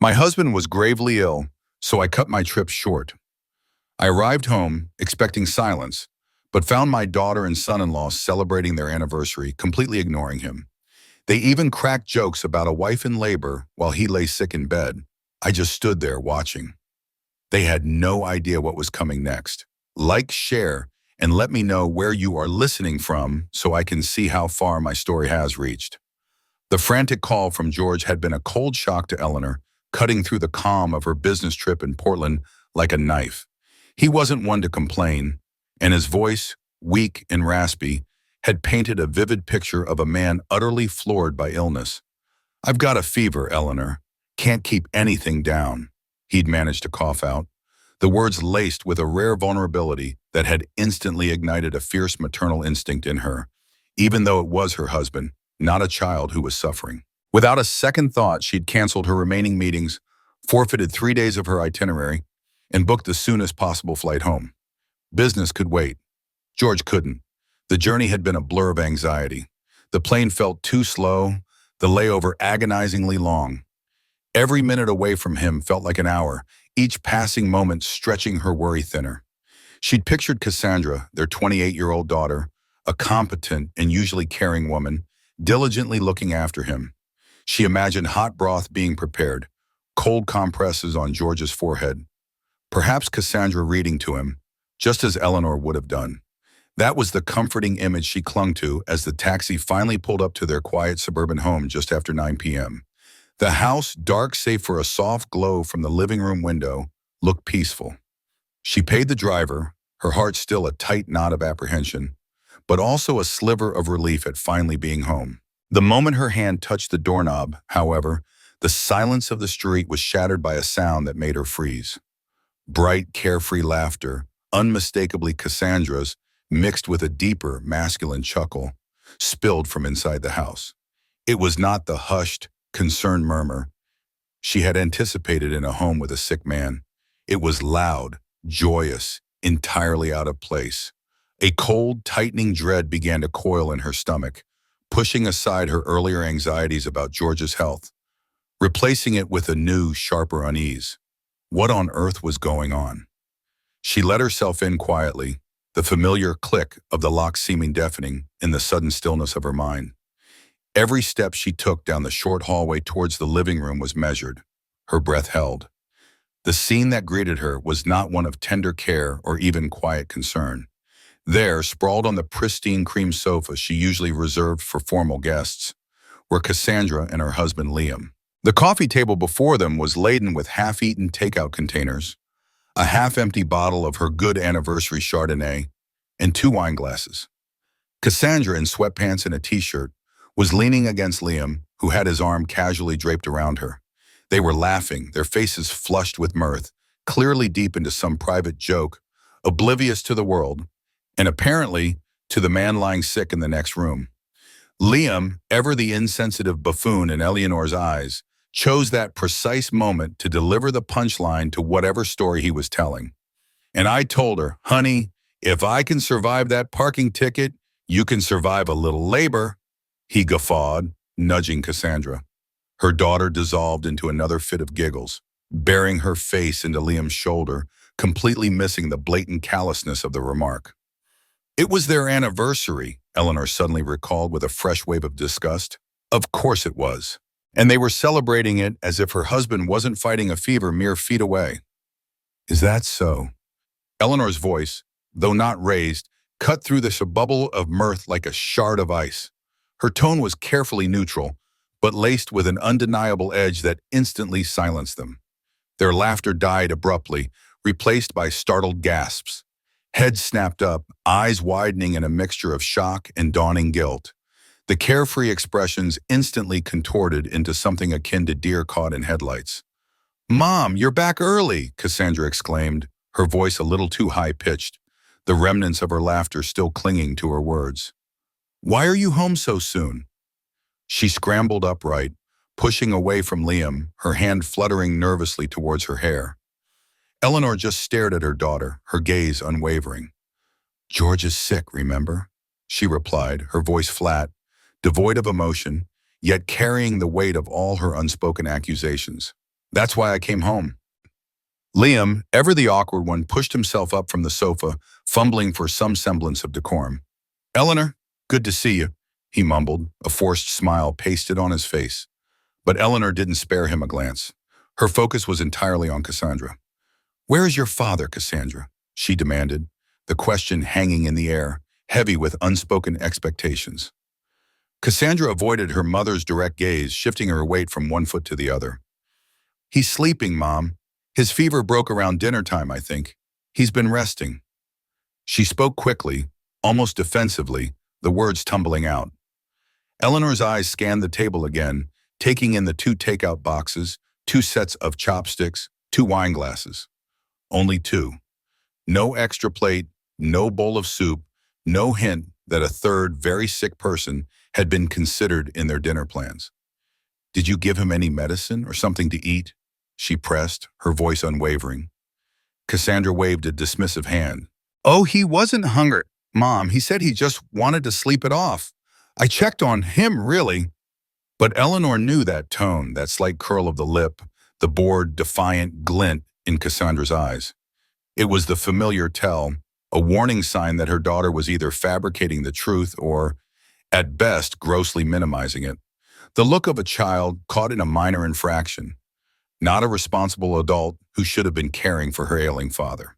My husband was gravely ill, so I cut my trip short. I arrived home, expecting silence, but found my daughter and son-in-law celebrating their anniversary, completely ignoring him. They even cracked jokes about a wife in labor while he lay sick in bed. I just stood there watching. They had no idea what was coming next. Like, share, and let me know where you are listening from so I can see how far my story has reached. The frantic call from George had been a cold shock to Eleanor, cutting through the calm of her business trip in Portland like a knife. He wasn't one to complain, and his voice, weak and raspy, had painted a vivid picture of a man utterly floored by illness. "I've got a fever, Eleanor. Can't keep anything down," he'd managed to cough out, the words laced with a rare vulnerability that had instantly ignited a fierce maternal instinct in her, even though it was her husband, not a child, who was suffering. Without a second thought, she'd canceled her remaining meetings, forfeited 3 days of her itinerary, and booked the soonest possible flight home. Business could wait. George couldn't. The journey had been a blur of anxiety. The plane felt too slow, the layover agonizingly long. Every minute away from him felt like an hour, each passing moment stretching her worry thinner. She'd pictured Cassandra, their 28-year-old daughter, a competent and usually caring woman, diligently looking after him. She imagined hot broth being prepared, cold compresses on George's forehead. Perhaps Cassandra reading to him, just as Eleanor would have done. That was the comforting image she clung to as the taxi finally pulled up to their quiet suburban home just after 9 p.m. The house, dark save for a soft glow from the living room window, looked peaceful. She paid the driver, her heart still a tight knot of apprehension, but also a sliver of relief at finally being home. The moment her hand touched the doorknob, however, the silence of the street was shattered by a sound that made her freeze. Bright, carefree laughter, unmistakably Cassandra's, mixed with a deeper, masculine chuckle, spilled from inside the house. It was not the hushed, concerned murmur she had anticipated in a home with a sick man. It was loud, joyous, entirely out of place. A cold, tightening dread began to coil in her stomach, pushing aside her earlier anxieties about George's health, replacing it with a new, sharper unease. What on earth was going on? She let herself in quietly, the familiar click of the lock seeming deafening in the sudden stillness of her mind. Every step she took down the short hallway towards the living room was measured, her breath held. The scene that greeted her was not one of tender care or even quiet concern. There, sprawled on the pristine cream sofa she usually reserved for formal guests, were Cassandra and her husband Liam. The coffee table before them was laden with half-eaten takeout containers, a half-empty bottle of her good anniversary Chardonnay, and 2 wine glasses. Cassandra, in sweatpants and a t-shirt, was leaning against Liam, who had his arm casually draped around her. They were laughing, their faces flushed with mirth, clearly deep into some private joke, oblivious to the world, and apparently to the man lying sick in the next room. Liam, ever the insensitive buffoon in Eleanor's eyes, chose that precise moment to deliver the punchline to whatever story he was telling. "And I told her, honey, if I can survive that parking ticket, you can survive a little labor," he guffawed, nudging Cassandra. Her daughter dissolved into another fit of giggles, burying her face into Liam's shoulder, completely missing the blatant callousness of the remark. "It was their anniversary," Eleanor suddenly recalled with a fresh wave of disgust. Of course it was. And they were celebrating it as if her husband wasn't fighting a fever mere feet away. "Is that so?" Eleanor's voice, though not raised, cut through the bubble of mirth like a shard of ice. Her tone was carefully neutral, but laced with an undeniable edge that instantly silenced them. Their laughter died abruptly, replaced by startled gasps. Heads snapped up, eyes widening in a mixture of shock and dawning guilt. The carefree expressions instantly contorted into something akin to deer caught in headlights. "Mom, you're back early," Cassandra exclaimed, her voice a little too high-pitched, the remnants of her laughter still clinging to her words. "Why are you home so soon?" She scrambled upright, pushing away from Liam, her hand fluttering nervously towards her hair. Eleanor just stared at her daughter, her gaze unwavering. "George is sick, remember?" she replied, her voice flat, devoid of emotion, yet carrying the weight of all her unspoken accusations. That's why I came home. Liam, ever the awkward one, pushed himself up from the sofa, fumbling for some semblance of decorum. Eleanor, good to see you, he mumbled, a forced smile pasted on his face. But Eleanor didn't spare him a glance. Her focus was entirely on Cassandra. Where is your father, Cassandra? She demanded, the question hanging in the air, heavy with unspoken expectations. Cassandra avoided her mother's direct gaze, shifting her weight from one foot to the other. He's sleeping, Mom. His fever broke around dinner time, I think. He's been resting. She spoke quickly, almost defensively, the words tumbling out. Eleanor's eyes scanned the table again, taking in the 2 takeout boxes, 2 sets of chopsticks, 2 wine glasses. Only 2. No extra plate, no bowl of soup, no hint that a third, very sick person had been considered in their dinner plans. Did you give him any medicine or something to eat? She pressed, her voice unwavering. Cassandra waved a dismissive hand. Oh, he wasn't hungry, Mom. He said he just wanted to sleep it off. I checked on him, really. But Eleanor knew that tone, that slight curl of the lip, the bored, defiant glint in Cassandra's eyes. It was the familiar tell, a warning sign that her daughter was either fabricating the truth or, at best, grossly minimizing it. The look of a child caught in a minor infraction, not a responsible adult who should have been caring for her ailing father.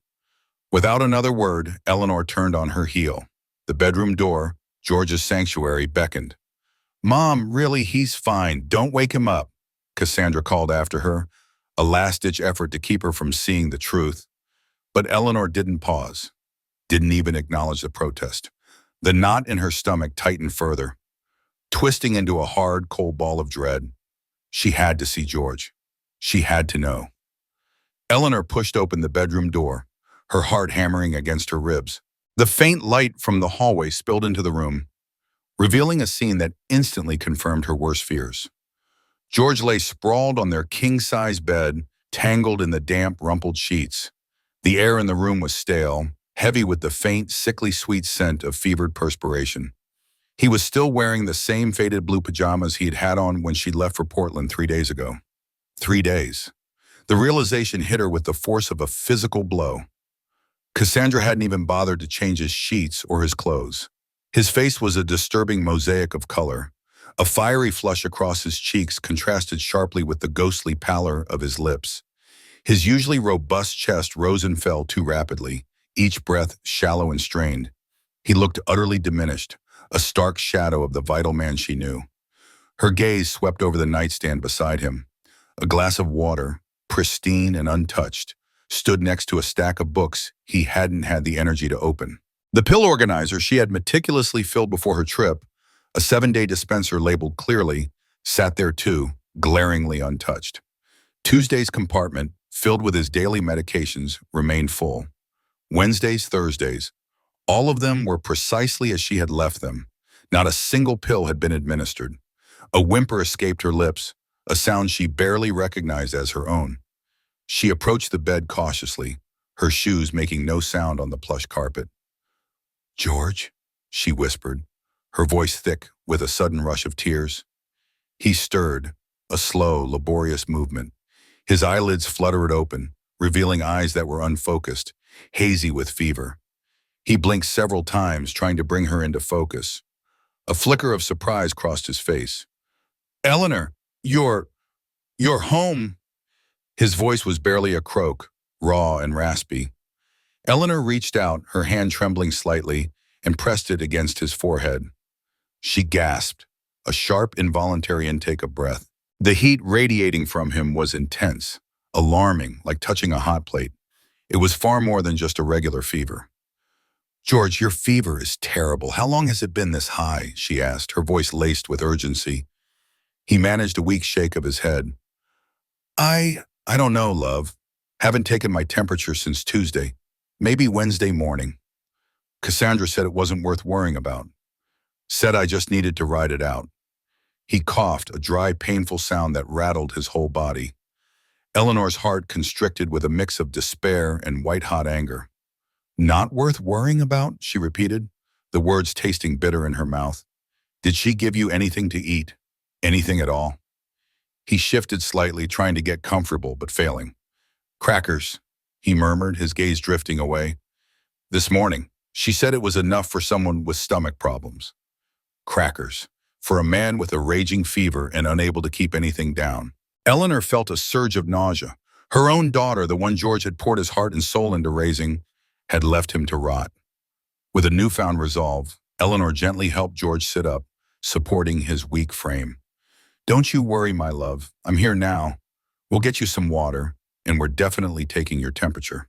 Without another word, Eleanor turned on her heel. The bedroom door, George's sanctuary, beckoned. Mom, really, he's fine. Don't wake him up, Cassandra called after her, a last-ditch effort to keep her from seeing the truth. But Eleanor didn't pause, didn't even acknowledge the protest. The knot in her stomach tightened further, twisting into a hard, cold ball of dread. She had to see George. She had to know. Eleanor pushed open the bedroom door, her heart hammering against her ribs. The faint light from the hallway spilled into the room, revealing a scene that instantly confirmed her worst fears. George lay sprawled on their king-size bed, tangled in the damp, rumpled sheets. The air in the room was stale, heavy with the faint, sickly sweet scent of fevered perspiration. He was still wearing the same faded blue pajamas he had had on when she left for Portland 3 days ago. 3 days. The realization hit her with the force of a physical blow. Cassandra hadn't even bothered to change his sheets or his clothes. His face was a disturbing mosaic of color. A fiery flush across his cheeks contrasted sharply with the ghostly pallor of his lips. His usually robust chest rose and fell too rapidly, each breath shallow and strained. He looked utterly diminished, a stark shadow of the vital man she knew. Her gaze swept over the nightstand beside him. A glass of water, pristine and untouched, stood next to a stack of books he hadn't had the energy to open. The pill organizer she had meticulously filled before her trip, a 7-day dispenser labeled clearly, sat there too, glaringly untouched. Tuesday's compartment, filled with his daily medications, remained full. Wednesdays, Thursdays, all of them were precisely as she had left them. Not a single pill had been administered. A whimper escaped her lips, a sound she barely recognized as her own. She approached the bed cautiously, her shoes making no sound on the plush carpet. George, she whispered, her voice thick with a sudden rush of tears. He stirred, a slow, laborious movement. His eyelids fluttered open, revealing eyes that were unfocused, hazy with fever. He blinked several times, trying to bring her into focus. A flicker of surprise crossed his face. Eleanor, you're home. His voice was barely a croak, raw and raspy. Eleanor reached out, her hand trembling slightly, and pressed it against his forehead. She gasped, a sharp, involuntary intake of breath. The heat radiating from him was intense, alarming, like touching a hot plate. It was far more than just a regular fever. George, your fever is terrible. How long has it been this high? She asked, her voice laced with urgency. He managed a weak shake of his head. I don't know, love. Haven't taken my temperature since Tuesday. Maybe Wednesday morning. Cassandra said it wasn't worth worrying about. Said I just needed to ride it out. He coughed, a dry, painful sound that rattled his whole body. Eleanor's heart constricted with a mix of despair and white-hot anger. Not worth worrying about? She repeated, the words tasting bitter in her mouth. Did she give you anything to eat? Anything at all? He shifted slightly, trying to get comfortable, but failing. Crackers, he murmured, his gaze drifting away. This morning, she said it was enough for someone with stomach problems. Crackers, for a man with a raging fever and unable to keep anything down. Eleanor felt a surge of nausea. Her own daughter, the one George had poured his heart and soul into raising, had left him to rot. With a newfound resolve, Eleanor gently helped George sit up, supporting his weak frame. Don't you worry, my love. I'm here now. We'll get you some water, and we're definitely taking your temperature.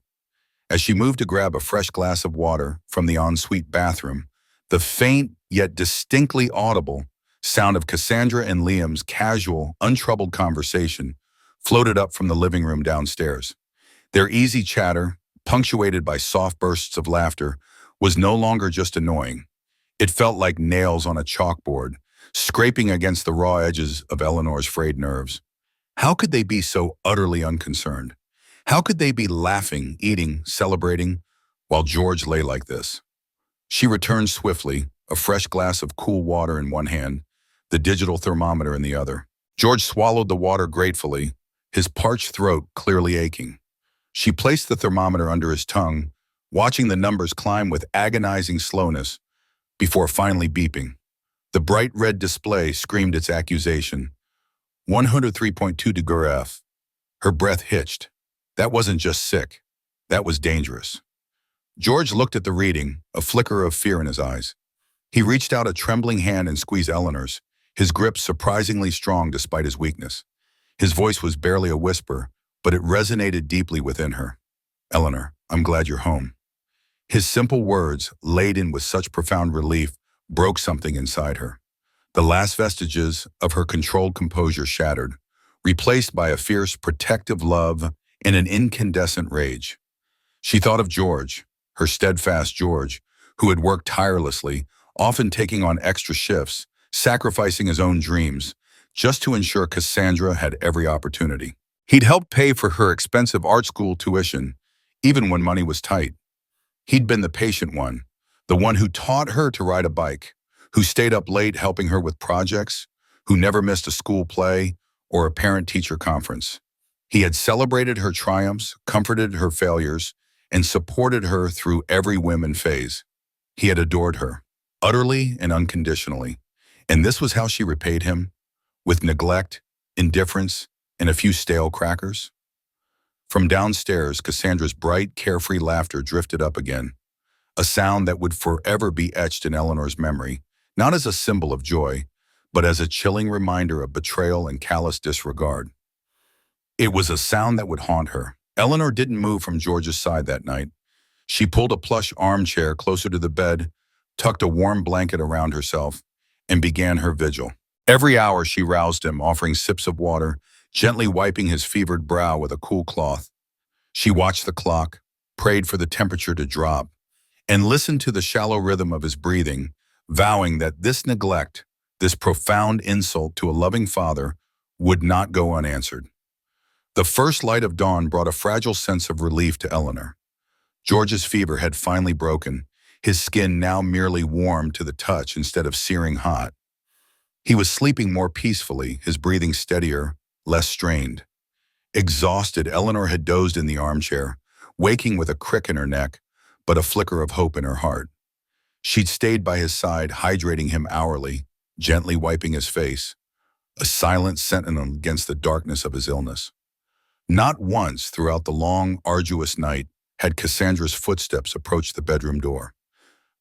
As she moved to grab a fresh glass of water from the ensuite bathroom, the faint yet distinctly audible sound of Cassandra and Liam's casual, untroubled conversation floated up from the living room downstairs. Their easy chatter, punctuated by soft bursts of laughter, was no longer just annoying. It felt like nails on a chalkboard, scraping against the raw edges of Eleanor's frayed nerves. How could they be so utterly unconcerned? How could they be laughing, eating, celebrating, while George lay like this? She returned swiftly, a fresh glass of cool water in one hand, the digital thermometer in the other. George swallowed the water gratefully, his parched throat clearly aching. She placed the thermometer under his tongue, watching the numbers climb with agonizing slowness before finally beeping. The bright red display screamed its accusation. 103.2 degree F. Her breath hitched. That wasn't just sick. That was dangerous. George looked at the reading, a flicker of fear in his eyes. He reached out a trembling hand and squeezed Eleanor's, his grip surprisingly strong despite his weakness. His voice was barely a whisper, but it resonated deeply within her. Eleanor, I'm glad you're home. His simple words, laden with such profound relief, broke something inside her. The last vestiges of her controlled composure shattered, replaced by a fierce, protective love and an incandescent rage. She thought of George, her steadfast George, who had worked tirelessly, often taking on extra shifts, sacrificing his own dreams, just to ensure Cassandra had every opportunity. He'd helped pay for her expensive art school tuition, even when money was tight. He'd been the patient one, the one who taught her to ride a bike, who stayed up late helping her with projects, who never missed a school play or a parent-teacher conference. He had celebrated her triumphs, comforted her failures, and supported her through every whim and phase. He had adored her, utterly and unconditionally. And this was how she repaid him, with neglect, indifference, and a few stale crackers. From downstairs, Cassandra's bright, carefree laughter drifted up again, a sound that would forever be etched in Eleanor's memory, not as a symbol of joy, but as a chilling reminder of betrayal and callous disregard. It was a sound that would haunt her. Eleanor didn't move from George's side that night. She pulled a plush armchair closer to the bed, tucked a warm blanket around herself, and began her vigil. Every hour she roused him, offering sips of water, gently wiping his fevered brow with a cool cloth. She watched the clock, prayed for the temperature to drop, and listened to the shallow rhythm of his breathing, vowing that this neglect, this profound insult to a loving father, would not go unanswered. The first light of dawn brought a fragile sense of relief to Eleanor. George's fever had finally broken, his skin now merely warm to the touch instead of searing hot. He was sleeping more peacefully, his breathing steadier, less strained. Exhausted, Eleanor had dozed in the armchair, waking with a crick in her neck, but a flicker of hope in her heart. She'd stayed by his side, hydrating him hourly, gently wiping his face, a silent sentinel against the darkness of his illness. Not once throughout the long, arduous night had Cassandra's footsteps approached the bedroom door.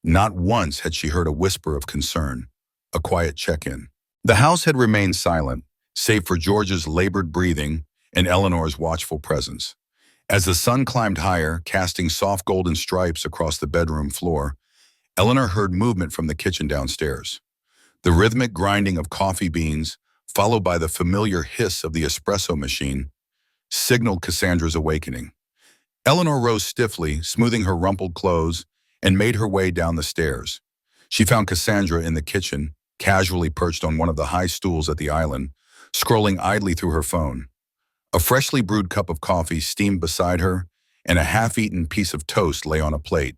Not once had she heard a whisper of concern, a quiet check-in. The house had remained silent, save for George's labored breathing and Eleanor's watchful presence. As the sun climbed higher, casting soft golden stripes across the bedroom floor, Eleanor heard movement from the kitchen downstairs. The rhythmic grinding of coffee beans, followed by the familiar hiss of the espresso machine, signaled Cassandra's awakening. Eleanor rose stiffly, smoothing her rumpled clothes, and made her way down the stairs. She found Cassandra in the kitchen, casually perched on one of the high stools at the island, scrolling idly through her phone. A freshly brewed cup of coffee steamed beside her, and a half-eaten piece of toast lay on a plate.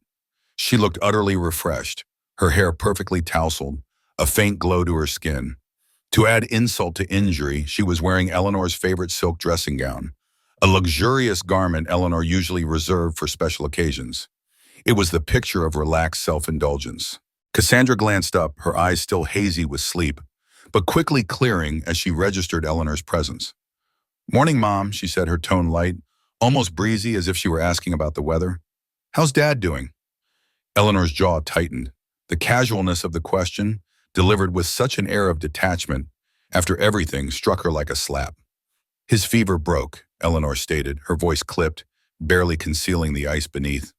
She looked utterly refreshed, her hair perfectly tousled, a faint glow to her skin. To add insult to injury, she was wearing Eleanor's favorite silk dressing gown, a luxurious garment Eleanor usually reserved for special occasions. It was the picture of relaxed self-indulgence. Cassandra glanced up, her eyes still hazy with sleep, but quickly clearing as she registered Eleanor's presence. "Morning, Mom," she said, her tone light, almost breezy as if she were asking about the weather. "How's Dad doing?" Eleanor's jaw tightened. The casualness of the question, delivered with such an air of detachment, after everything, struck her like a slap. "His fever broke," Eleanor stated, her voice clipped, barely concealing the ice beneath.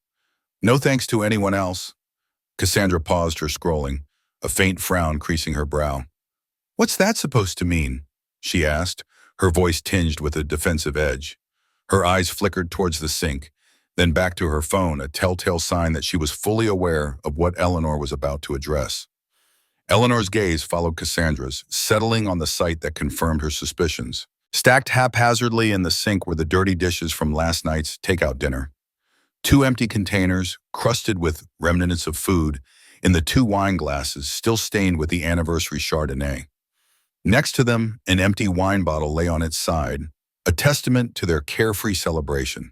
"No thanks to anyone else." Cassandra paused her scrolling, a faint frown creasing her brow. "What's that supposed to mean?" she asked, her voice tinged with a defensive edge. Her eyes flickered towards the sink, then back to her phone, a telltale sign that she was fully aware of what Eleanor was about to address. Eleanor's gaze followed Cassandra's, settling on the sight that confirmed her suspicions. Stacked haphazardly in the sink were the dirty dishes from last night's takeout dinner. Two empty containers, crusted with remnants of food, and the two wine glasses still stained with the anniversary Chardonnay. Next to them, an empty wine bottle lay on its side, a testament to their carefree celebration.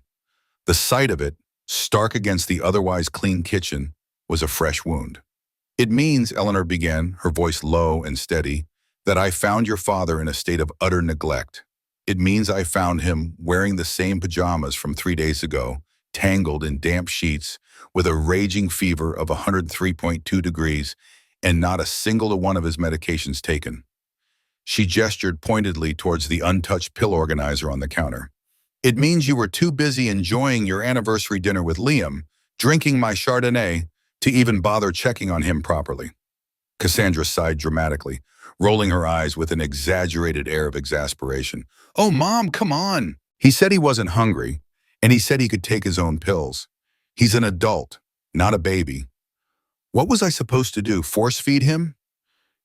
The sight of it, stark against the otherwise clean kitchen, was a fresh wound. "It means," Eleanor began, her voice low and steady, "that I found your father in a state of utter neglect. It means I found him wearing the same pajamas from 3 days ago, tangled in damp sheets, with a raging fever of 103.2 degrees, and not a single one of his medications taken." She gestured pointedly towards the untouched pill organizer on the counter. "It means you were too busy enjoying your anniversary dinner with Liam, drinking my Chardonnay, to even bother checking on him properly." Cassandra sighed dramatically, rolling her eyes with an exaggerated air of exasperation. "Oh, Mom, come on! He said he wasn't hungry, and he said he could take his own pills. He's an adult, not a baby. What was I supposed to do, force feed him?"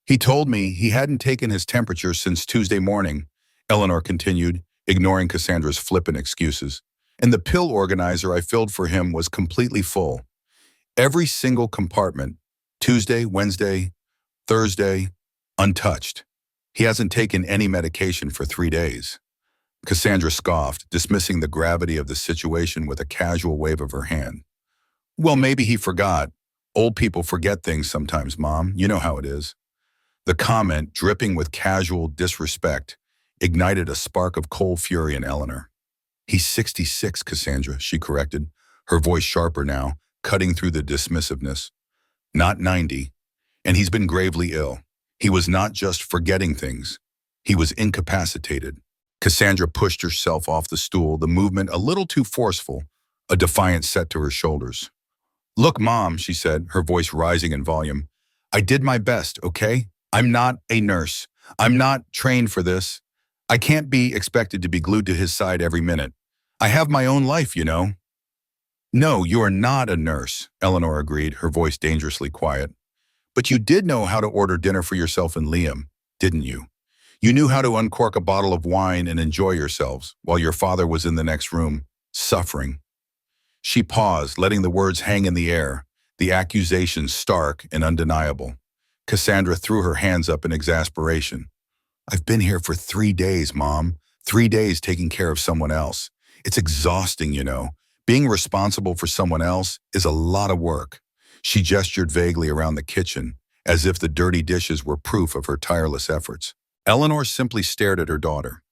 "He told me he hadn't taken his temperature since Tuesday morning," Eleanor continued, ignoring Cassandra's flippant excuses. "And the pill organizer I filled for him was completely full. Every single compartment, Tuesday, Wednesday, Thursday, untouched. He hasn't taken any medication for 3 days." Cassandra scoffed, dismissing the gravity of the situation with a casual wave of her hand. "Well, maybe he forgot. Old people forget things sometimes, Mom. You know how it is." The comment, dripping with casual disrespect, ignited a spark of cold fury in Eleanor. "He's 66, Cassandra," she corrected, her voice sharper now, cutting through the dismissiveness. "Not 90. And he's been gravely ill. He was not just forgetting things. He was incapacitated." Cassandra pushed herself off the stool, the movement a little too forceful, a defiant set to her shoulders. "Look, Mom," she said, her voice rising in volume. "I did my best, okay? I'm not a nurse. I'm not trained for this. I can't be expected to be glued to his side every minute. I have my own life, you know." "No, you are not a nurse," Eleanor agreed, her voice dangerously quiet. "But you did know how to order dinner for yourself and Liam, didn't you? You knew how to uncork a bottle of wine and enjoy yourselves while your father was in the next room, suffering." She paused, letting the words hang in the air, the accusations stark and undeniable. Cassandra threw her hands up in exasperation. "I've been here for 3 days, Mom. 3 days taking care of someone else. It's exhausting, you know. Being responsible for someone else is a lot of work." She gestured vaguely around the kitchen, as if the dirty dishes were proof of her tireless efforts. Eleanor simply stared at her daughter.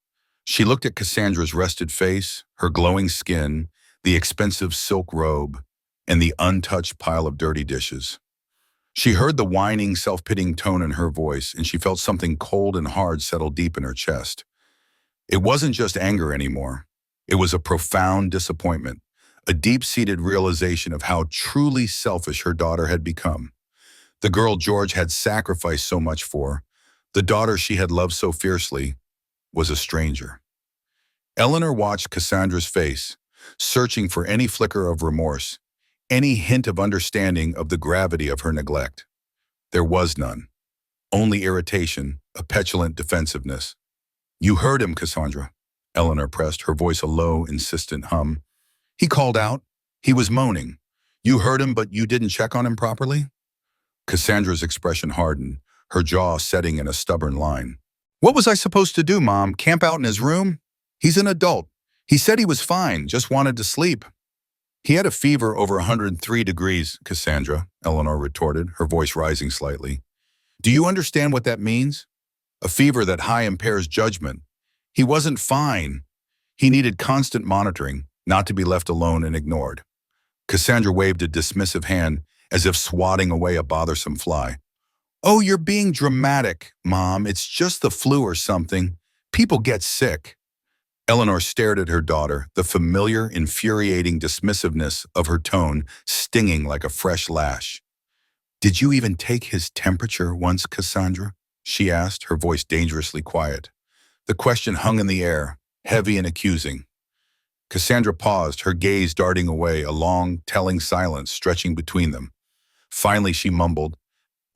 She looked at Cassandra's rested face, her glowing skin, the expensive silk robe, and the untouched pile of dirty dishes. She heard the whining, self-pitying tone in her voice, and she felt something cold and hard settle deep in her chest. It wasn't just anger anymore. It was a profound disappointment, a deep-seated realization of how truly selfish her daughter had become. The girl George had sacrificed so much for, the daughter she had loved so fiercely, was a stranger. Eleanor watched Cassandra's face, searching for any flicker of remorse, any hint of understanding of the gravity of her neglect. There was none. Only irritation, a petulant defensiveness. "You heard him, Cassandra," Eleanor pressed, her voice a low, insistent hum. "He called out. He was moaning. You heard him, but you didn't check on him properly?" Cassandra's expression hardened, her jaw setting in a stubborn line. What was I supposed to do, Mom? Camp out in his room? He's an adult. He said he was fine, just wanted to sleep. He had a fever over 103 degrees, Cassandra, Eleanor retorted, her voice rising slightly. Do you understand what that means? A fever that high impairs judgment. He wasn't fine. He needed constant monitoring, not to be left alone and ignored. Cassandra waved a dismissive hand as if swatting away a bothersome fly. Oh, you're being dramatic, Mom. It's just the flu or something. People get sick. Eleanor stared at her daughter, the familiar, infuriating dismissiveness of her tone stinging like a fresh lash. Did you even take his temperature once, Cassandra? She asked, her voice dangerously quiet. The question hung in the air, heavy and accusing. Cassandra paused, her gaze darting away, a long, telling silence stretching between them. Finally, she mumbled,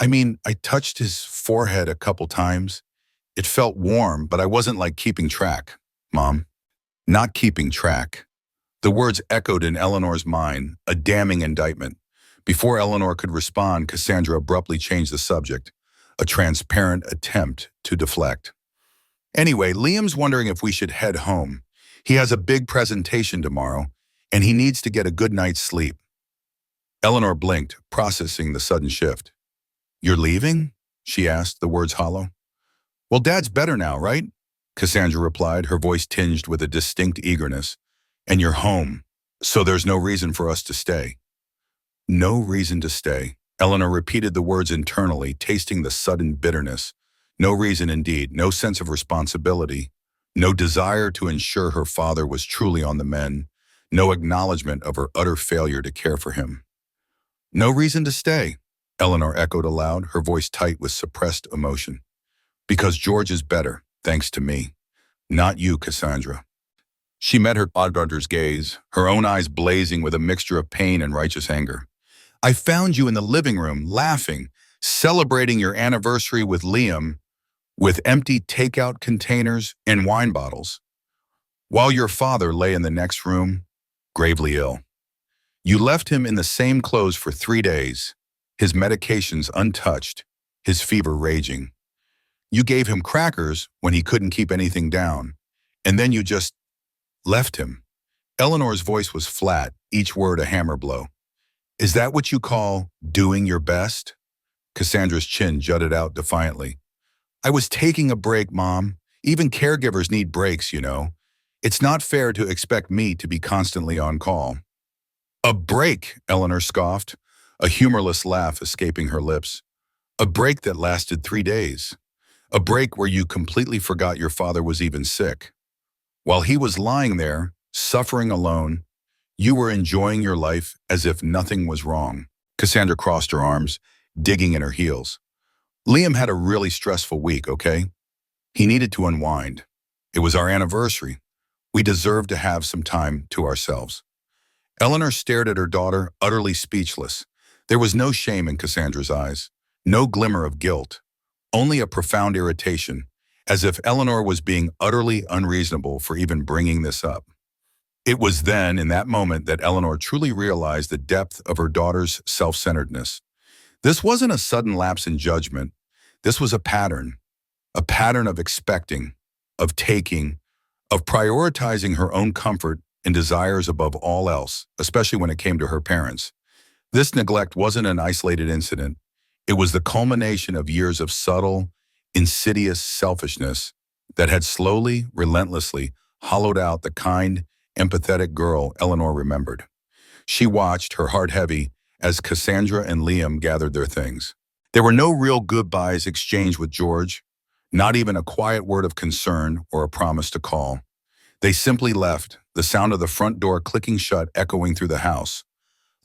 I touched his forehead a couple times. It felt warm, but I wasn't like keeping track, Mom. Not keeping track. The words echoed in Eleanor's mind, a damning indictment. Before Eleanor could respond, Cassandra abruptly changed the subject, a transparent attempt to deflect. Anyway, Liam's wondering if we should head home. He has a big presentation tomorrow, and he needs to get a good night's sleep. Eleanor blinked, processing the sudden shift. You're leaving? She asked, the words hollow. Well, Dad's better now, right? Cassandra replied, her voice tinged with a distinct eagerness. And you're home, so there's no reason for us to stay. No reason to stay. Eleanor repeated the words internally, tasting the sudden bitterness. No reason indeed, no sense of responsibility, no desire to ensure her father was truly on the mend, no acknowledgement of her utter failure to care for him. No reason to stay, Eleanor echoed aloud, her voice tight with suppressed emotion. Because George is better, thanks to me. Not you, Cassandra. She met her godbrother's gaze, her own eyes blazing with a mixture of pain and righteous anger. I found you in the living room, laughing, celebrating your anniversary with Liam, with empty takeout containers and wine bottles, while your father lay in the next room, gravely ill. You left him in the same clothes for 3 days, his medications untouched, his fever raging. You gave him crackers when he couldn't keep anything down, and then you just left him. Eleanor's voice was flat, each word a hammer blow. Is that what you call doing your best? Cassandra's chin jutted out defiantly. I was taking a break, Mom. Even caregivers need breaks, you know. It's not fair to expect me to be constantly on call. A break, Eleanor scoffed, a humorless laugh escaping her lips. A break that lasted 3 days. A break where you completely forgot your father was even sick. While he was lying there, suffering alone, you were enjoying your life as if nothing was wrong. Cassandra crossed her arms, digging in her heels. Liam had a really stressful week, okay? He needed to unwind. It was our anniversary. We deserved to have some time to ourselves. Eleanor stared at her daughter, utterly speechless. There was no shame in Cassandra's eyes, no glimmer of guilt, only a profound irritation, as if Eleanor was being utterly unreasonable for even bringing this up. It was then, in that moment, that Eleanor truly realized the depth of her daughter's self-centeredness. This wasn't a sudden lapse in judgment. This was a pattern of expecting, of taking, of prioritizing her own comfort and desires above all else, especially when it came to her parents. This neglect wasn't an isolated incident. It was the culmination of years of subtle, insidious selfishness that had slowly, relentlessly hollowed out the kind, empathetic girl Eleanor remembered. She watched, her heart heavy, as Cassandra and Liam gathered their things. There were no real goodbyes exchanged with George, not even a quiet word of concern or a promise to call. They simply left, the sound of the front door clicking shut echoing through the house,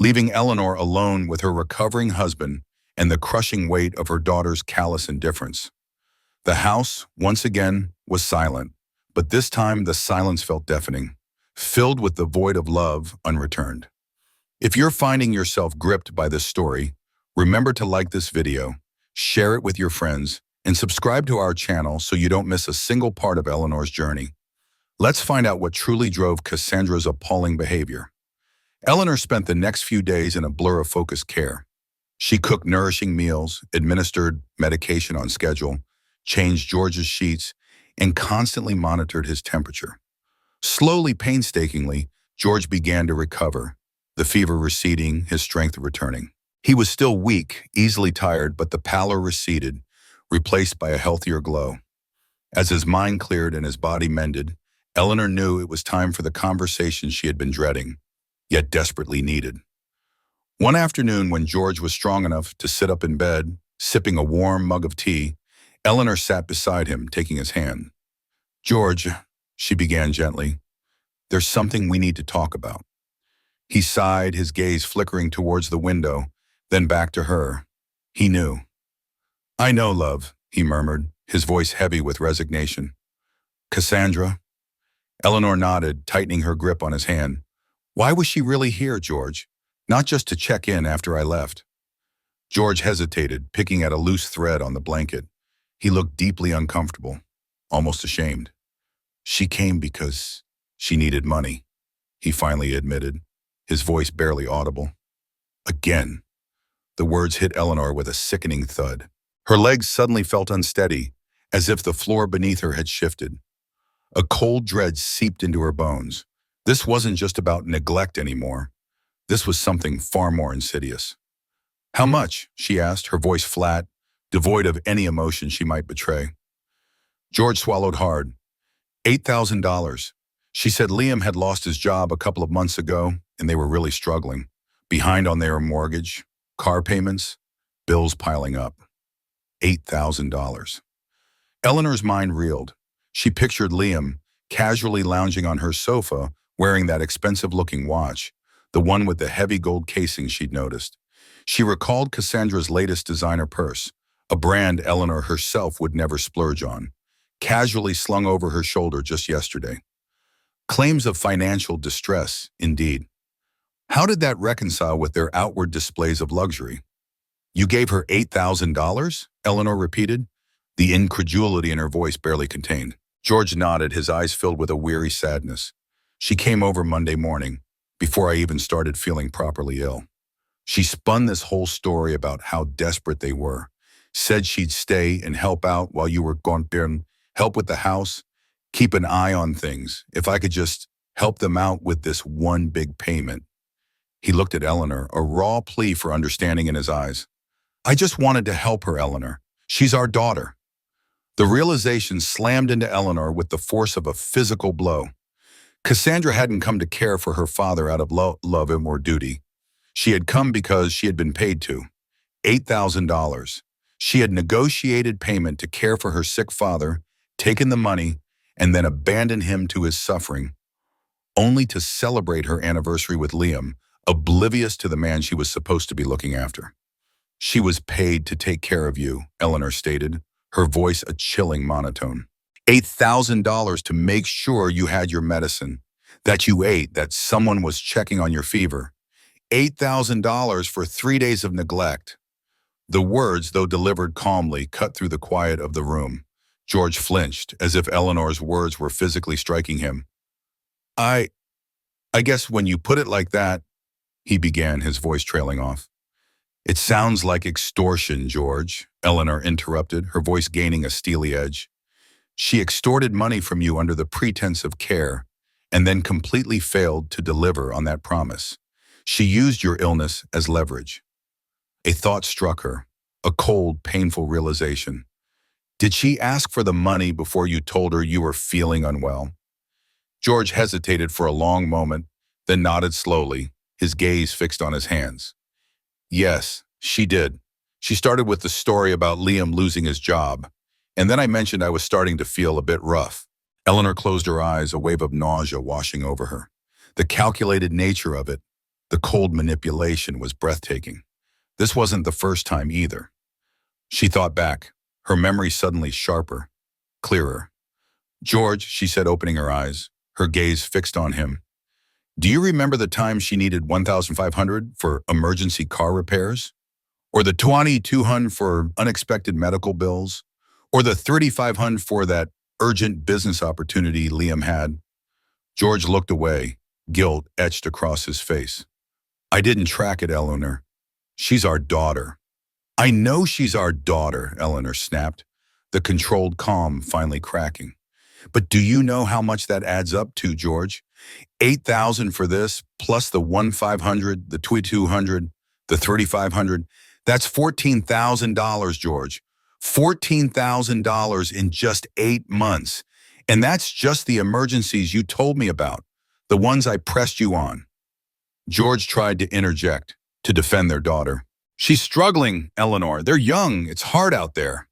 leaving Eleanor alone with her recovering husband and the crushing weight of her daughter's callous indifference. The house, once again, was silent, but this time the silence felt deafening, filled with the void of love unreturned. If you're finding yourself gripped by this story, remember to like this video, share it with your friends, and subscribe to our channel so you don't miss a single part of Eleanor's journey. Let's find out what truly drove Cassandra's appalling behavior. Eleanor spent the next few days in a blur of focused care. She cooked nourishing meals, administered medication on schedule, changed George's sheets, and constantly monitored his temperature. Slowly, painstakingly, George began to recover, the fever receding, his strength returning. He was still weak, easily tired, but the pallor receded, replaced by a healthier glow. As his mind cleared and his body mended, Eleanor knew it was time for the conversation she had been dreading, yet desperately needed. One afternoon, when George was strong enough to sit up in bed, sipping a warm mug of tea, Eleanor sat beside him, taking his hand. "George," she began gently, "there's something we need to talk about." He sighed, his gaze flickering towards the window, then back to her. He knew. "I know, love," he murmured, his voice heavy with resignation. "Cassandra?" Eleanor nodded, tightening her grip on his hand. "Why was she really here, George? Not just to check in after I left." George hesitated, picking at a loose thread on the blanket. He looked deeply uncomfortable, almost ashamed. "She came because she needed money," he finally admitted, his voice barely audible. Again. The words hit Eleanor with a sickening thud. Her legs suddenly felt unsteady, as if the floor beneath her had shifted. A cold dread seeped into her bones. This wasn't just about neglect anymore. This was something far more insidious. "How much?" she asked, her voice flat, devoid of any emotion she might betray. George swallowed hard. $8,000. She said Liam had lost his job a couple of months ago, and they were really struggling. Behind on their mortgage, car payments, bills piling up. $8,000. Eleanor's mind reeled. She pictured Liam, casually lounging on her sofa, wearing that expensive-looking watch, the one with the heavy gold casing she'd noticed. She recalled Cassandra's latest designer purse, a brand Eleanor herself would never splurge on, casually slung over her shoulder just yesterday. Claims of financial distress, indeed. How did that reconcile with their outward displays of luxury? "You gave her $8,000? Eleanor repeated, the incredulity in her voice barely contained. George nodded, his eyes filled with a weary sadness. "She came over Monday morning, before I even started feeling properly ill. She spun this whole story about how desperate they were, said she'd stay and help out while you were gone there, and help with the house, keep an eye on things, if I could just help them out with this one big payment." He looked at Eleanor, a raw plea for understanding in his eyes. "I just wanted to help her, Eleanor. She's our daughter." The realization slammed into Eleanor with the force of a physical blow. Cassandra hadn't come to care for her father out of love or duty. She had come because she had been paid to. $8,000. She had negotiated payment to care for her sick father, taken the money, and then abandoned him to his suffering, only to celebrate her anniversary with Liam, oblivious to the man she was supposed to be looking after. "She was paid to take care of you," Eleanor stated, her voice a chilling monotone. $8,000 to make sure you had your medicine, that you ate, that someone was checking on your fever. $8,000 for 3 days of neglect. The words, though delivered calmly, cut through the quiet of the room. George flinched, as if Eleanor's words were physically striking him. I guess when you put it like that," he began, his voice trailing off. "It sounds like extortion, George," Eleanor interrupted, her voice gaining a steely edge. "She extorted money from you under the pretense of care, and then completely failed to deliver on that promise. She used your illness as leverage." A thought struck her, a cold, painful realization. "Did she ask for the money before you told her you were feeling unwell?" George hesitated for a long moment, then nodded slowly, his gaze fixed on his hands. "Yes, she did. She started with the story about Liam losing his job, and then I mentioned I was starting to feel a bit rough." Eleanor closed her eyes, a wave of nausea washing over her. The calculated nature of it, the cold manipulation, was breathtaking. This wasn't the first time either. She thought back, her memory suddenly sharper, clearer. "George," she said, opening her eyes, her gaze fixed on him. "Do you remember the time she needed $1,500 for emergency car repairs? Or the $2,200 for unexpected medical bills? Or the $3,500 for that urgent business opportunity Liam had?" George looked away, guilt etched across his face. "I didn't track it, Eleanor. She's our daughter." "I know she's our daughter," Eleanor snapped, the controlled calm finally cracking. But do you know how much that adds up to, George? 8,000 for this, plus the 1,500, the 2,200, the 3,500. That's $14,000, George. $14,000 in just 8 months. And that's just the emergencies you told me about, the ones I pressed you on. George tried to interject, to defend their daughter. She's struggling, Eleanor. They're young. It's hard out there.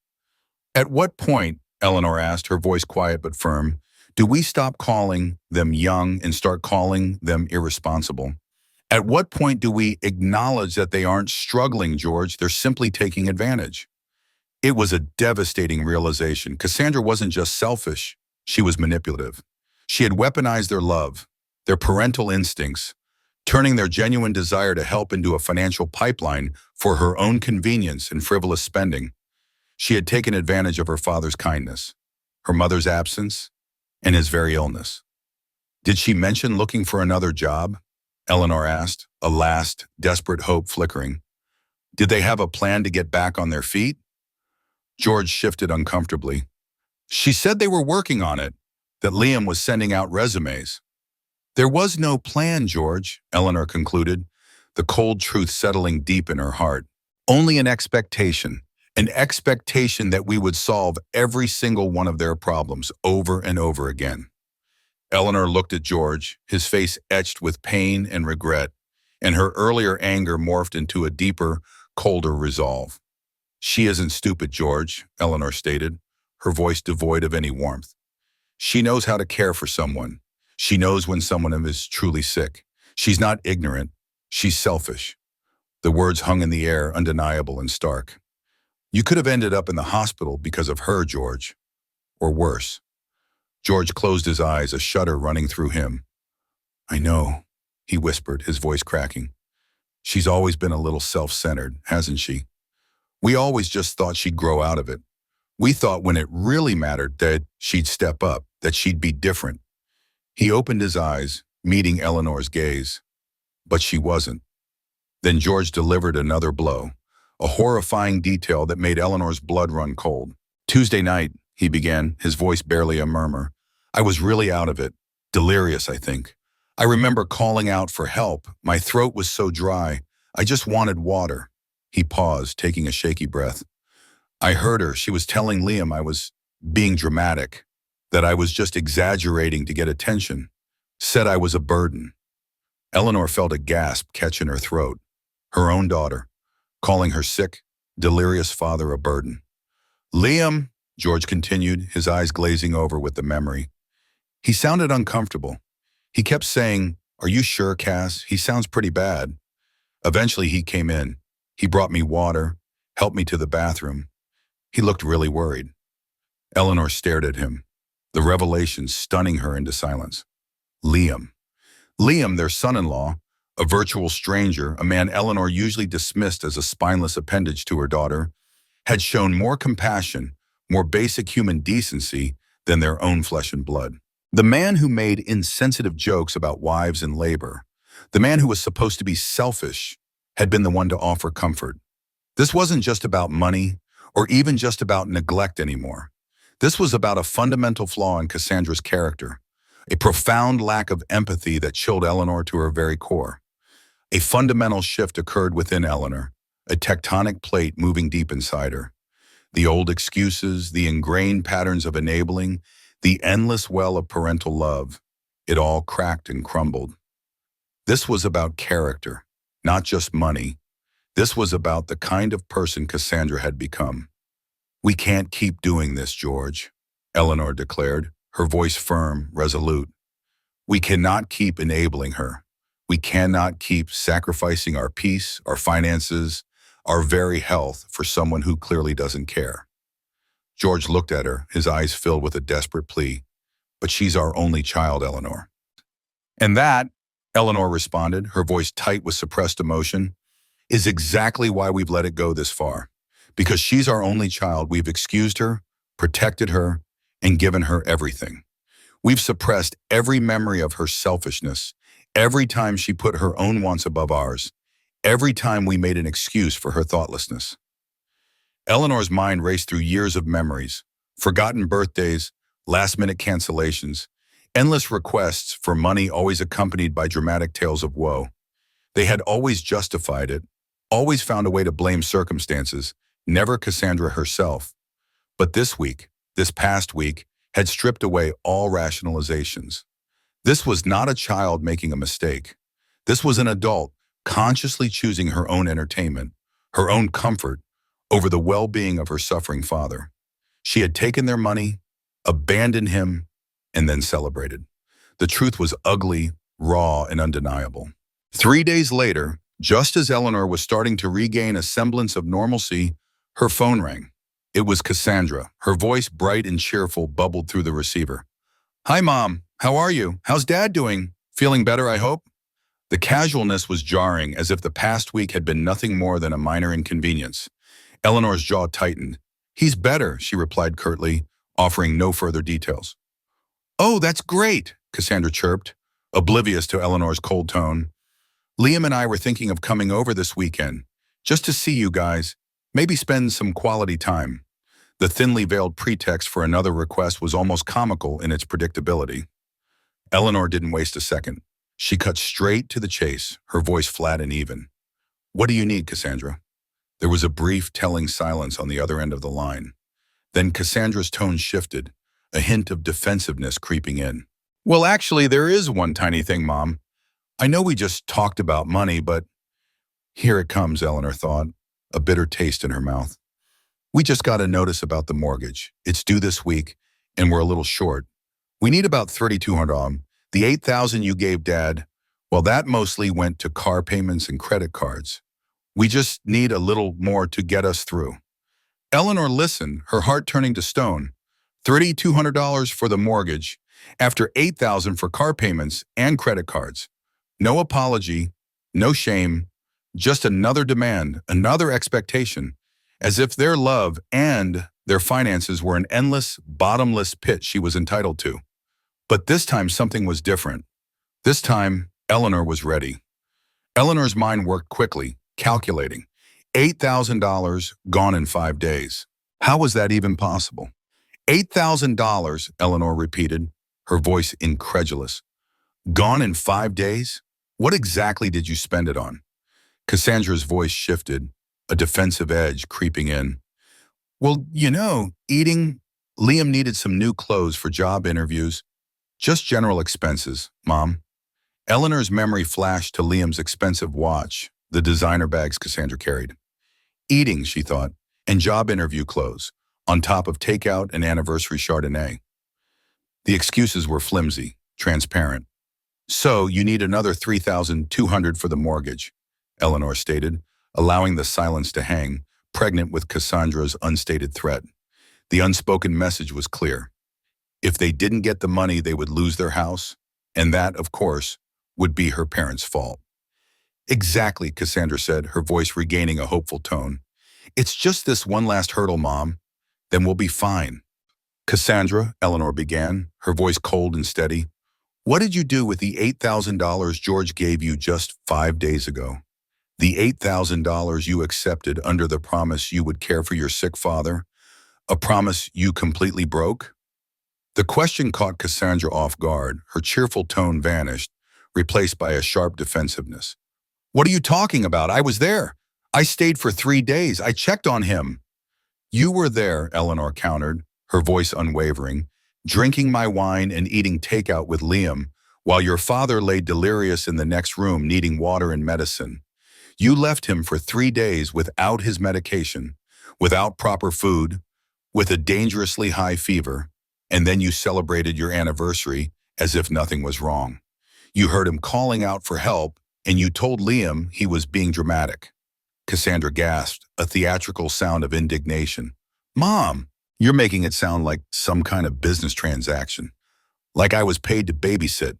At what point, Eleanor asked, her voice quiet but firm, do we stop calling them young and start calling them irresponsible? At what point do we acknowledge that they aren't struggling, George? They're simply taking advantage. It was a devastating realization. Cassandra wasn't just selfish. She was manipulative. She had weaponized their love, their parental instincts, turning their genuine desire to help into a financial pipeline for her own convenience and frivolous spending. She had taken advantage of her father's kindness, her mother's absence, and his very illness. Did she mention looking for another job? Eleanor asked, a last, desperate hope flickering. Did they have a plan to get back on their feet? George shifted uncomfortably. She said they were working on it, that Liam was sending out resumes. There was no plan, George, Eleanor concluded, the cold truth settling deep in her heart. Only an expectation that we would solve every single one of their problems over and over again. Eleanor looked at George, his face etched with pain and regret, and her earlier anger morphed into a deeper, colder resolve. She isn't stupid, George, Eleanor stated, her voice devoid of any warmth. She knows how to care for someone. She knows when someone is truly sick. She's not ignorant. She's selfish. The words hung in the air, undeniable and stark. You could have ended up in the hospital because of her, George. Or worse. George closed his eyes, a shudder running through him. I know, he whispered, his voice cracking. She's always been a little self-centered, hasn't she? We always just thought she'd grow out of it. We thought when it really mattered that she'd step up, that she'd be different. He opened his eyes, meeting Eleanor's gaze. But she wasn't. Then George delivered another blow, a horrifying detail that made Eleanor's blood run cold. Tuesday night, he began, his voice barely a murmur. I was really out of it. Delirious, I think. I remember calling out for help. My throat was so dry. I just wanted water. He paused, taking a shaky breath. I heard her. She was telling Liam I was being dramatic, that I was just exaggerating to get attention. Said I was a burden. Eleanor felt a gasp catch in her throat. Her own daughter, calling her sick, delirious father a burden. Liam, George continued, his eyes glazing over with the memory. He sounded uncomfortable. He kept saying, Are you sure, Cass? He sounds pretty bad. Eventually he came in. He brought me water, helped me to the bathroom. He looked really worried. Eleanor stared at him, the revelation stunning her into silence. Liam. Liam, their son-in-law, a virtual stranger, a man Eleanor usually dismissed as a spineless appendage to her daughter, had shown more compassion, more basic human decency than their own flesh and blood. The man who made insensitive jokes about wives in labor, the man who was supposed to be selfish, had been the one to offer comfort. This wasn't just about money or even just about neglect anymore. This was about a fundamental flaw in Cassandra's character, a profound lack of empathy that chilled Eleanor to her very core. A fundamental shift occurred within Eleanor, a tectonic plate moving deep inside her. The old excuses, the ingrained patterns of enabling, the endless well of parental love, it all cracked and crumbled. This was about character, not just money. This was about the kind of person Cassandra had become. We can't keep doing this, George, Eleanor declared, her voice firm, resolute. We cannot keep enabling her. We cannot keep sacrificing our peace, our finances, our very health for someone who clearly doesn't care. George looked at her, his eyes filled with a desperate plea. But she's our only child, Eleanor. And that, Eleanor responded, her voice tight with suppressed emotion, is exactly why we've let it go this far. Because she's our only child, we've excused her, protected her, and given her everything. We've suppressed every memory of her selfishness, every time she put her own wants above ours, every time we made an excuse for her thoughtlessness. Eleanor's mind raced through years of memories, Forgotten birthdays, last-minute cancellations, endless requests for money always accompanied by dramatic tales of woe. They had always justified it, always found a way to blame circumstances, never Cassandra herself. But this past week, had stripped away all rationalizations. This was not a child making a mistake. This was an adult consciously choosing her own entertainment, her own comfort, over the well-being of her suffering father. She had taken their money, abandoned him, and then celebrated. The truth was ugly, raw, and undeniable. 3 days later, just as Eleanor was starting to regain a semblance of normalcy, her phone rang. It was Cassandra. Her voice, bright and cheerful, bubbled through the receiver. "Hi, Mom. How are you? How's Dad doing? Feeling better, I hope?" The casualness was jarring, as if the past week had been nothing more than a minor inconvenience. Eleanor's jaw tightened. "He's better," she replied curtly, offering no further details. "Oh, that's great," Cassandra chirped, oblivious to Eleanor's cold tone. "Liam and I were thinking of coming over this weekend, just to see you guys, maybe spend some quality time." The thinly veiled pretext for another request was almost comical in its predictability. Eleanor didn't waste a second. She cut straight to the chase, her voice flat and even. "What do you need, Cassandra?" There was a brief, telling silence on the other end of the line. Then Cassandra's tone shifted, a hint of defensiveness creeping in. "Well, actually, there is one tiny thing, Mom. I know we just talked about money, but..." Here it comes, Eleanor thought, a bitter taste in her mouth. "We just got a notice about the mortgage. It's due this week, and we're a little short. We need about $3,200. The $8,000 you gave Dad, well, that mostly went to car payments and credit cards. We just need a little more to get us through." Eleanor listened, her heart turning to stone. $3,200 for the mortgage, after $8,000 for car payments and credit cards. No apology, no shame, just another demand, another expectation, as if their love and their finances were an endless, bottomless pit she was entitled to. But this time something was different. This time, Eleanor was ready. Eleanor's mind worked quickly, calculating. $8,000 gone in 5 days. How was that even possible? $8,000, Eleanor repeated, her voice incredulous. "Gone in 5 days? What exactly did you spend it on?" Cassandra's voice shifted, a defensive edge creeping in. "Well, eating. Liam needed some new clothes for job interviews. Just general expenses, Mom." Eleanor's memory flashed to Liam's expensive watch, the designer bags Cassandra carried. Eating, she thought, and job interview clothes, on top of Takeout and anniversary Chardonnay. The excuses were flimsy, transparent. "So you need another $3,200 for the mortgage," Eleanor stated, allowing the silence to hang, pregnant with Cassandra's unstated threat. The unspoken message was clear. If they didn't get the money, they would lose their house, and that, of course, would be her parents' fault. "Exactly," Cassandra said, her voice regaining a hopeful tone. "It's just this one last hurdle, Mom. Then we'll be fine." "Cassandra," Eleanor began, her voice cold and steady, "what did you do with the $8,000 George gave you just 5 days ago? The $8,000 you accepted under the promise you would care for your sick father? A promise you completely broke?" The question caught Cassandra off guard. Her cheerful tone vanished, replaced by a sharp defensiveness. "What are you talking about? I was there. I stayed for 3 days. I checked on him." "You were there," Eleanor countered, her voice unwavering, "drinking my wine and eating takeout with Liam, while your father lay delirious in the next room needing water and medicine. You left him for 3 days without his medication, without proper food, with a dangerously high fever, and then you celebrated your anniversary as if nothing was wrong. You heard him calling out for help, and you told Liam he was being dramatic." Cassandra gasped, a theatrical sound of indignation. "Mom, you're making it sound like some kind of business transaction, like I was paid to babysit."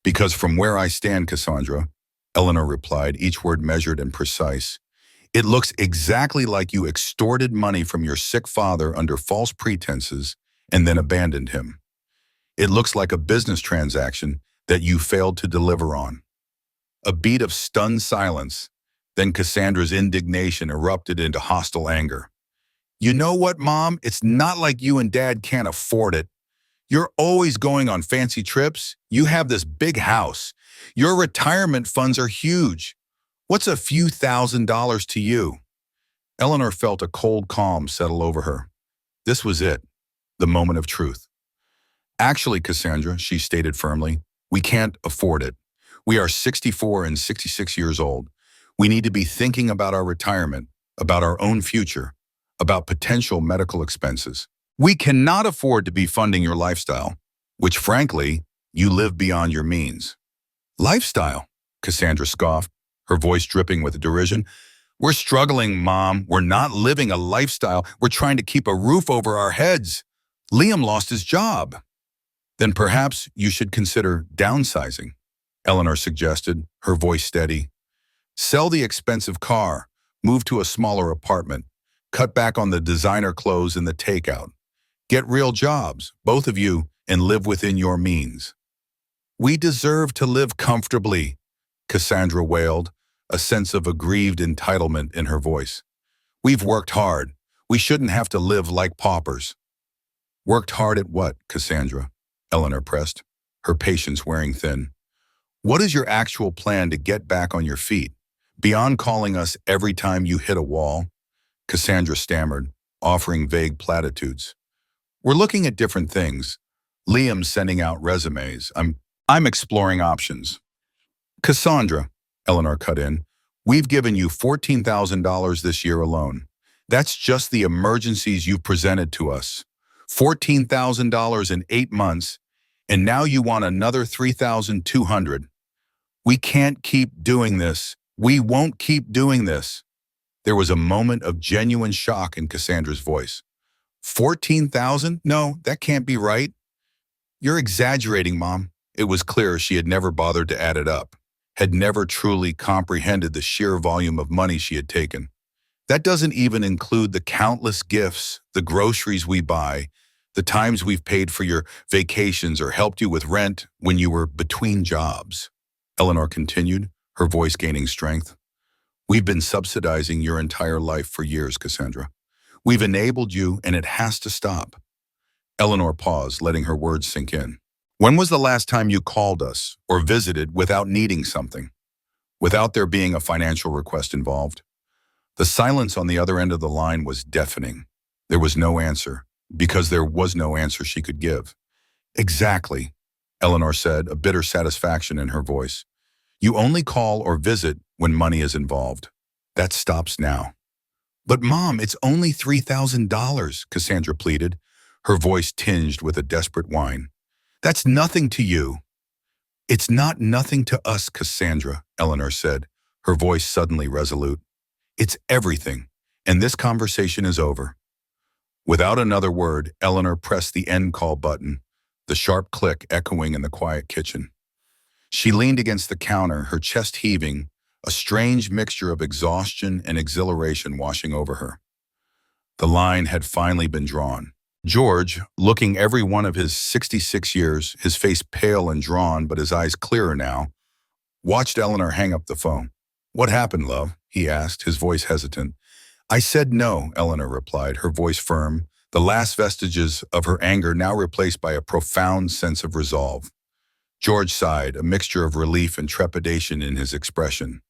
"Because from where I stand, Cassandra," Eleanor replied, each word measured and precise, "it looks exactly like you extorted money from your sick father under false pretenses and then abandoned him. It looks like a business transaction that you failed to deliver on." A beat of stunned silence, then Cassandra's indignation erupted into hostile anger. You know what, Mom? It's not like you and Dad can't afford it. You're always going on fancy trips. You have this big house. Your retirement funds are huge. What's a few $1,000s to you? Eleanor felt a cold calm settle over her. This was it, the moment of truth. Actually, Cassandra, she stated firmly, we can't afford it. We are 64 and 66 years old. We need to be thinking about our retirement, about our own future, about potential medical expenses. We cannot afford to be funding your lifestyle, which frankly, you live beyond your means. Lifestyle, Cassandra scoffed, her voice dripping with derision. We're struggling, Mom. We're not living a lifestyle. We're trying to keep a roof over our heads. Liam lost his job. Then perhaps you should consider downsizing, Eleanor suggested, her voice steady. Sell the expensive car, move to a smaller apartment, cut back on the designer clothes and the takeout. Get real jobs, both of you, and live within your means. We deserve to live comfortably, Cassandra wailed, a sense of aggrieved entitlement in her voice. We've worked hard. We shouldn't have to live like paupers. Worked hard at what, Cassandra? Eleanor pressed, her patience wearing thin. What is your actual plan to get back on your feet, beyond calling us every time you hit a wall? Cassandra stammered, offering vague platitudes. We're looking at different things. Liam's sending out resumes. I'm exploring options. Cassandra, Eleanor cut in, we've given you $14,000 this year alone. That's just the emergencies you've presented to us. $14,000 in 8 months, and now you want another $3,200. We can't keep doing this. We won't keep doing this. There was a moment of genuine shock in Cassandra's voice. 14,000? No, that can't be right. You're exaggerating, Mom. It was clear she had never bothered to add it up, had never truly comprehended the sheer volume of money she had taken. That doesn't even include the countless gifts, the groceries we buy, the times we've paid for your vacations or helped you with rent when you were between jobs. Eleanor continued, her voice gaining strength. We've been subsidizing your entire life for years, Cassandra. We've enabled you, and it has to stop. Eleanor paused, letting her words sink in. When was the last time you called us or visited without needing something, without there being a financial request involved? The silence on the other end of the line was deafening. There was no answer, because there was no answer she could give. Exactly, Eleanor said, a bitter satisfaction in her voice. You only call or visit when money is involved. That stops now. But Mom, it's only $3,000, Cassandra pleaded, her voice tinged with a desperate whine. That's nothing to you. It's not nothing to us, Cassandra, Eleanor said, her voice suddenly resolute. It's everything, and this conversation is over. Without another word, Eleanor pressed the end call button, the sharp click echoing in the quiet kitchen. She leaned against the counter, her chest heaving, a strange mixture of exhaustion and exhilaration washing over her. The line had finally been drawn. George, looking every one of his 66 years, his face pale and drawn but his eyes clearer now, watched Eleanor hang up the phone. What happened, love? He asked, his voice hesitant. I said no, Eleanor replied, her voice firm, the last vestiges of her anger now replaced by a profound sense of resolve. George sighed, a mixture of relief and trepidation in his expression.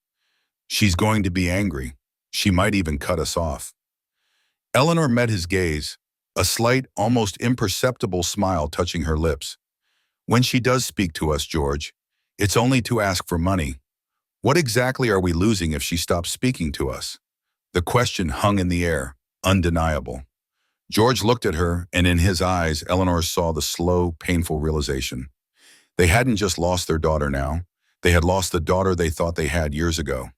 She's going to be angry. She might even cut us off. Eleanor met his gaze, a slight, almost imperceptible smile touching her lips. When she does speak to us, George, it's only to ask for money. What exactly are we losing if she stops speaking to us? The question hung in the air, undeniable. George looked at her, and in his eyes, Eleanor saw the slow, painful realization. They hadn't just lost their daughter now. They had lost the daughter they thought they had years ago.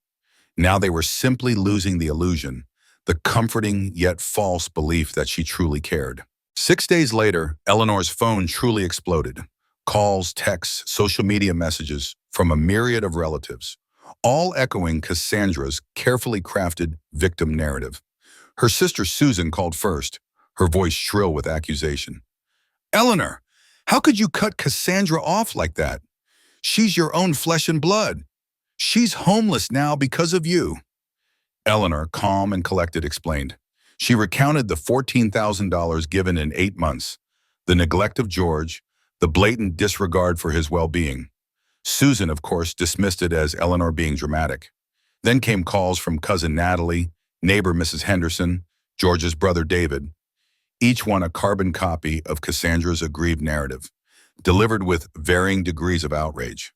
Now they were simply losing the illusion, the comforting yet false belief that she truly cared. 6 days later, Eleanor's phone truly exploded. Calls, texts, social media messages from a myriad of relatives, all echoing Cassandra's carefully crafted victim narrative. Her sister Susan called first, her voice shrill with accusation. Eleanor, how could you cut Cassandra off like that? She's your own flesh and blood. She's homeless now because of you. Eleanor, calm and collected, explained. She recounted the $14,000 given in 8 months, the neglect of George, the blatant disregard for his well-being. Susan, of course, dismissed it as Eleanor being dramatic. Then came calls from cousin Natalie, neighbor Mrs. Henderson, George's brother David, each one a carbon copy of Cassandra's aggrieved narrative, delivered with varying degrees of outrage.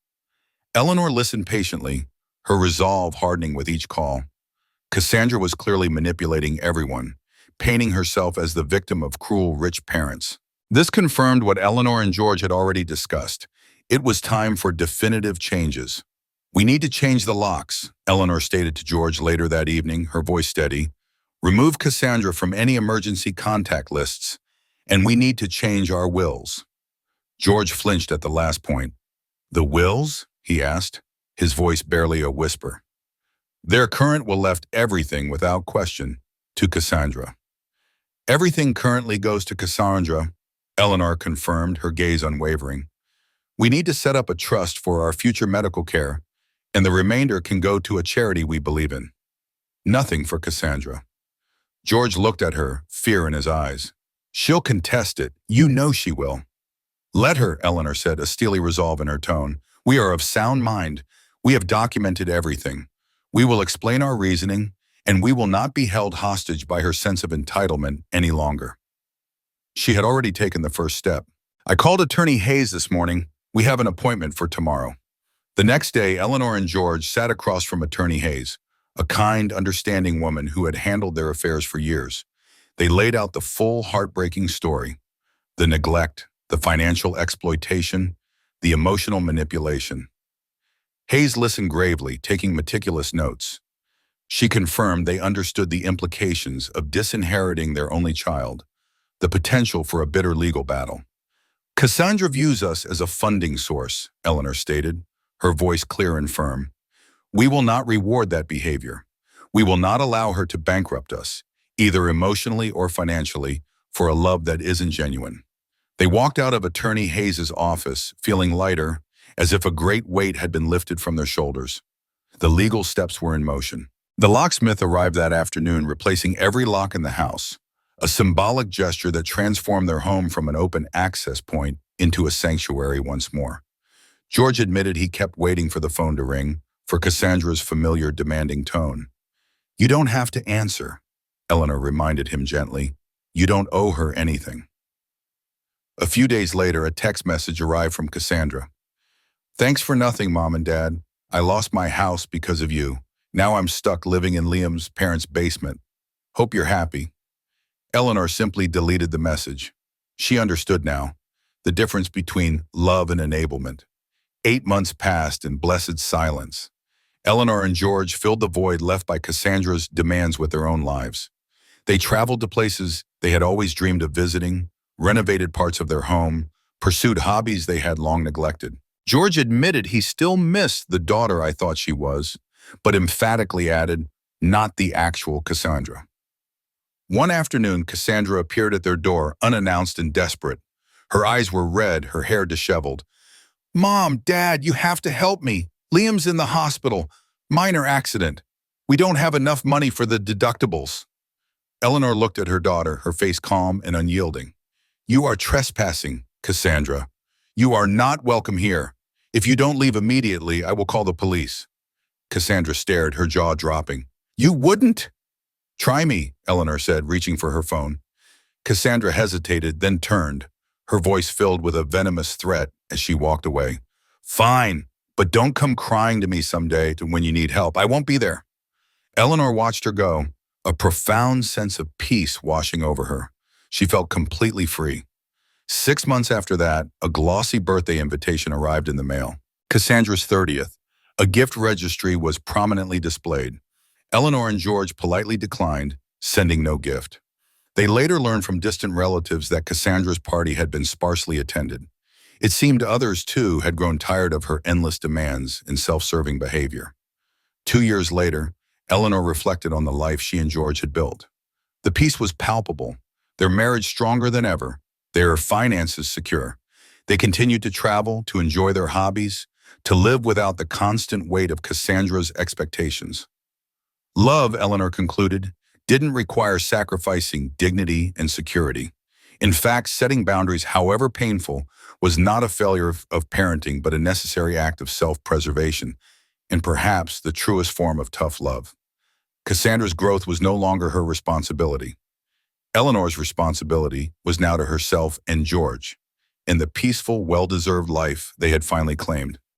Eleanor listened patiently, her resolve hardening with each call. Cassandra was clearly manipulating everyone, painting herself as the victim of cruel rich parents. This confirmed what Eleanor and George had already discussed. It was time for definitive changes. "We need to change the locks," Eleanor stated to George later that evening, her voice steady. "Remove Cassandra from any emergency contact lists, and we need to change our wills." George flinched at the last point. "The wills?" he asked, his voice barely a whisper. "Their current will left everything without question to Cassandra." "Everything currently goes to Cassandra," Eleanor confirmed, her gaze unwavering. "We need to set up a trust for our future medical care, and the remainder can go to a charity we believe in. Nothing for Cassandra." George looked at her, fear in his eyes. "She'll contest it. You know she will." "Let her," Eleanor said, a steely resolve in her tone. "We are of sound mind. We have documented everything. We will explain our reasoning, and we will not be held hostage by her sense of entitlement any longer." She had already taken the first step. "I called Attorney Hayes this morning. We have an appointment for tomorrow." The next day, Eleanor and George sat across from Attorney Hayes, a kind, understanding woman who had handled their affairs for years. They laid out the full, heartbreaking story: the neglect, the financial exploitation, the emotional manipulation. Hayes listened gravely, taking meticulous notes. She confirmed they understood the implications of disinheriting their only child, the potential for a bitter legal battle. "Cassandra views us as a funding source," Eleanor stated, her voice clear and firm. "We will not reward that behavior. We will not allow her to bankrupt us, either emotionally or financially, for a love that isn't genuine." They walked out of Attorney Hayes' office, feeling lighter, as if a great weight had been lifted from their shoulders. The legal steps were in motion. The locksmith arrived that afternoon, replacing every lock in the house, a symbolic gesture that transformed their home from an open access point into a sanctuary once more. George admitted he kept waiting for the phone to ring, for Cassandra's familiar, demanding tone. "You don't have to answer," Eleanor reminded him gently. "You don't owe her anything." A few days later, a text message arrived from Cassandra. "Thanks for nothing, Mom and Dad. I lost my house because of you. Now I'm stuck living in Liam's parents' basement. Hope you're happy." Eleanor simply deleted the message. She understood now, the difference between love and enablement. 8 months passed in blessed silence. Eleanor and George filled the void left by Cassandra's demands with their own lives. They traveled to places they had always dreamed of visiting, renovated parts of their home, pursued hobbies they had long neglected. George admitted he still missed the daughter I thought she was, but emphatically added, not the actual Cassandra. One afternoon, Cassandra appeared at their door, unannounced and desperate. Her eyes were red, her hair disheveled. "Mom, Dad, you have to help me. Liam's in the hospital. Minor accident. We don't have enough money for the deductibles." Eleanor looked at her daughter, her face calm and unyielding. "You are trespassing, Cassandra. You are not welcome here. If you don't leave immediately, I will call the police." Cassandra stared, her jaw dropping. "You wouldn't?" "Try me," Eleanor said, reaching for her phone. Cassandra hesitated, then turned, her voice filled with a venomous threat as she walked away. "Fine, but don't come crying to me someday when you need help. I won't be there." Eleanor watched her go, a profound sense of peace washing over her. She felt completely free. 6 months after that, a glossy birthday invitation arrived in the mail. Cassandra's 30th. A gift registry was prominently displayed. Eleanor and George politely declined, sending no gift. They later learned from distant relatives that Cassandra's party had been sparsely attended. It seemed others, too, had grown tired of her endless demands and self-serving behavior. 2 years later, Eleanor reflected on the life she and George had built. The peace was palpable, their marriage stronger than ever, their finances secure. They continued to travel, to enjoy their hobbies, to live without the constant weight of Cassandra's expectations. Love, Eleanor concluded, didn't require sacrificing dignity and security. In fact, setting boundaries, however painful, was not a failure of parenting, but a necessary act of self-preservation, and perhaps the truest form of tough love. Cassandra's growth was no longer her responsibility. Eleanor's responsibility was now to herself and George, and the peaceful, well-deserved life they had finally claimed.